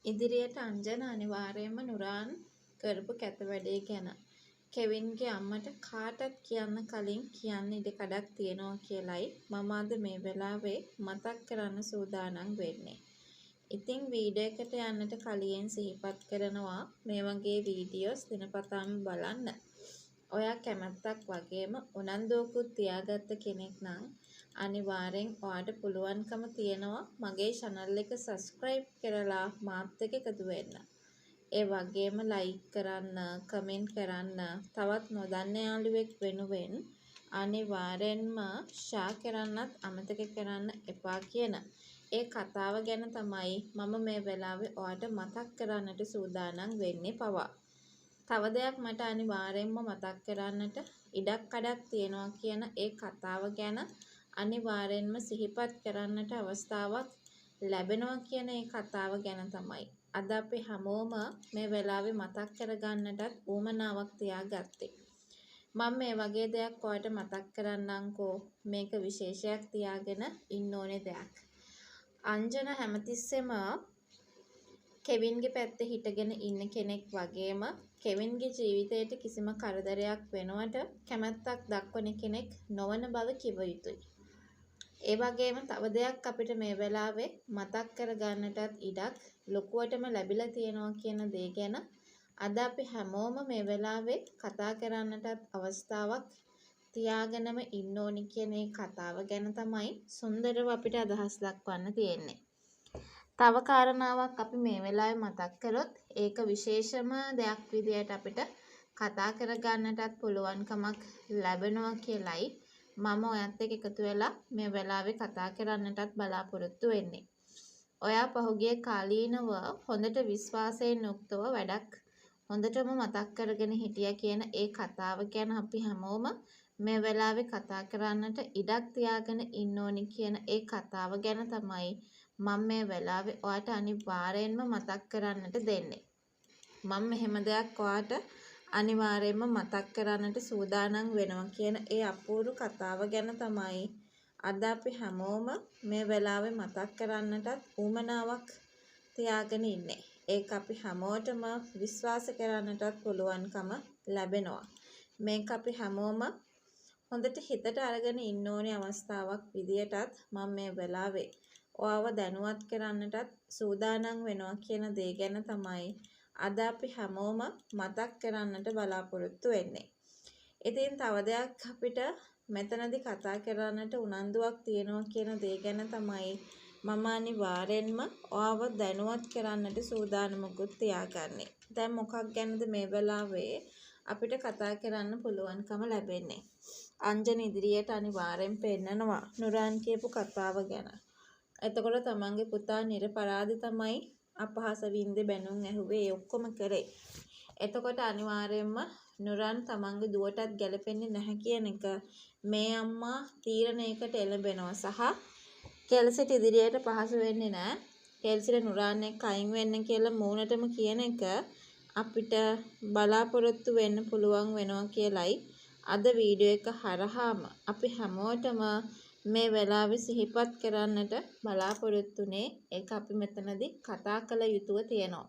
ඉදිරියට අංජන අනිවාර්යයෙන්ම නුරාන් කරපු කැත වැඩේ ගැන කෙවින්ගේ අම්මට කාටත් කියන්න කලින් කියන්න ඉඩකඩක් තියෙනවා කියලයි මම අද මේ වෙලාවේ මතක් කරන්න සූදානම් වෙන්නේ. ඉතින් වීඩියෝ එකට යන්නට කලින් සිහිපත් කරනවා මේ වගේ වීඩියෝස් දිනපතාම බලන්න. ඔයා කැමැත්තක් වගේම උනන්දුවකුත් තියාගත්ත කෙනෙක් නම් අනිවාර්යෙන් ඔයාට පුළුවන්කම තියෙනවා මගේ channel එක subscribe කරලා මාත් එක්ක එකතු වෙන්න. ඒ වගේම like කරන්න, comment කරන්න, තවත් නොදන්න යාළුවෙක් වෙනුවෙන් අනිවාර්යෙන්ම share කරන්නත් අමතක කරන්න එපා කියන ඒ කතාව ගැන තමයි මම මේ වෙලාවේ ඔයාට මතක් කරන්නට සූදානම් වෙන්නේ පවා. තව දෙයක් මට අනිවාර්යෙන්ම මතක් කරන්නට ඉඩක් කඩක් තියෙනවා කියන ඒ කතාව ගැන අනිවාර්යෙන්ම සිහිපත් කරන්නට අවස්ථාවක් ලැබෙනවා කියන ඒ කතාව ගැන තමයි අද අපි හැමෝම මේ වෙලාවේ මතක් කරගන්නටත් උවමනාවක් තියාගත්තේ. මම මේ වගේ දෙයක් ඔයාලට මතක් කරන්නම්කෝ මේක විශේෂයක් තියාගෙන ඉන්න ඕනේ දෙයක්. අංජන හැමතිස්සෙම කෙවින්ගේ පැත්තේ හිටගෙන ඉන්න කෙනෙක් වගේම කෙවින්ගේ ජීවිතයට කිසිම කරදරයක් වෙනවට කැමැත්තක් දක්වන කෙනෙක් නොවන බව කිව යුතුයි. ඒ වගේම තව දෙයක් අපිට මේ වෙලාවේ මතක් කරගන්නටත් ඉඩක් ලොකුවටම ලැබිලා තියෙනවා කියන දේ ගැන අද අපි හැමෝම මේ වෙලාවේ කතා කරන්නටත් අවස්ථාවක් තියාගෙනම ඉන්න ඕනි කියන ඒ කතාව ගැන තමයි සුන්දරව අපිට අදහස් දක්වන්න තියෙන්නේ. තව කාරණාවක් අපි මේ වෙලාවේ මතක් කරොත් ඒක විශේෂම දෙයක් විදියට අපිට කතා කරගන්නටත් පුළුවන්කමක් ලැබෙනවා කියලයි මම ඔයත් එක්ක එකතු වෙලා මේ වෙලාවේ කතා කරන්නටත් බලාපොරොත්තු වෙන්නේ. ඔයා පහුගිය කාලීනව හොඳට විශ්වාසයෙන් යුක්තව වැඩක් හොඳටම මතක් කරගෙන හිටියා කියන ඒ කතාව ගැන අපි හැමෝම මේ වෙලාවේ කතා කරන්නට ඉඩක් තියාගෙන ඉන්න ඕනි කියන ඒ කතාව ගැන තමයි මම මේ වෙලාවේ ඔයාට අනිවාර්යෙන්ම මතක් කරන්නට දෙන්නේ. මම මෙහෙම දෙයක් ඔයාට අනිවාර්යෙන්ම මතක් කරන්නට සූදානම් වෙනවා කියන ඒ අපූර්ව කතාව ගැන තමයි අද අපි හැමෝම මේ වෙලාවේ මතක් කරන්නටත් උවමනාවක් තියාගෙන ඉන්නේ. ඒක අපි හැමෝටම විශ්වාස කරන්නටත් පුළුවන්කම ලැබෙනවා. මේක අපි හැමෝම හොඳට හිතට අරගෙන ඉන්න ඕනේ අවස්ථාවක් විදියටත් මම මේ වෙලාවේ ඔයාව දැනුවත් කරන්නටත් සූදානම් වෙනවා කියන දේ ගැන තමයි අද අපි හැමෝම මතක් කරන්නට බලාපොරොත්තු වෙන්නේ. ඉතින් තව දෙයක් අපිට මෙතනදී කතා කරන්නට උනන්දුවක් තියෙනවා කියන දේ ගැන තමයි මම අනිවාර්යෙන්ම ඔයාව දැනුවත් කරන්නට සූදානමකුත් තියාගන්නේ. දැන් මොකක් ගැනද මේ වෙලාවේ අපිට කතා කරන්න පුළුවන්කම ලැබෙන්නේ. අංජන ඉදිරියට අනිවාර්යෙන් පෙන්නනවා නුරාන් කියපු කතාව ගැන. එතකොට තමන්ගේ පුතා නිර්පරාධි තමයි අපහාස වින්දේ බැනුම් ඇහුවේ ඒ ඔක්කොම කරේ. එතකොට අනිවාර්යයෙන්ම නුරාන් තමන්ගේ දුවටත් ගැලපෙන්නේ නැහැ කියන එක මේ අම්මා තීරණයකට එළඹෙනවා සහ කෙල්සිට ඉදිරියට පහසු වෙන්නේ නැහැ. කෙල්සිට නුරාන් එක්ක අයින් වෙන්න කියලා මූණටම කියන එක අපිට බලාපොරොත්තු වෙන්න පුළුවන් වෙනවා කියලයි අද වීඩියෝ එක හරහාම අපි හැමෝටම මේ වෙලාවේ සිහිපත් කරන්නට බලාපොරොත්තුනේ ඒක අපි මෙතනදී කතා කළ යුතුව තියෙනවා.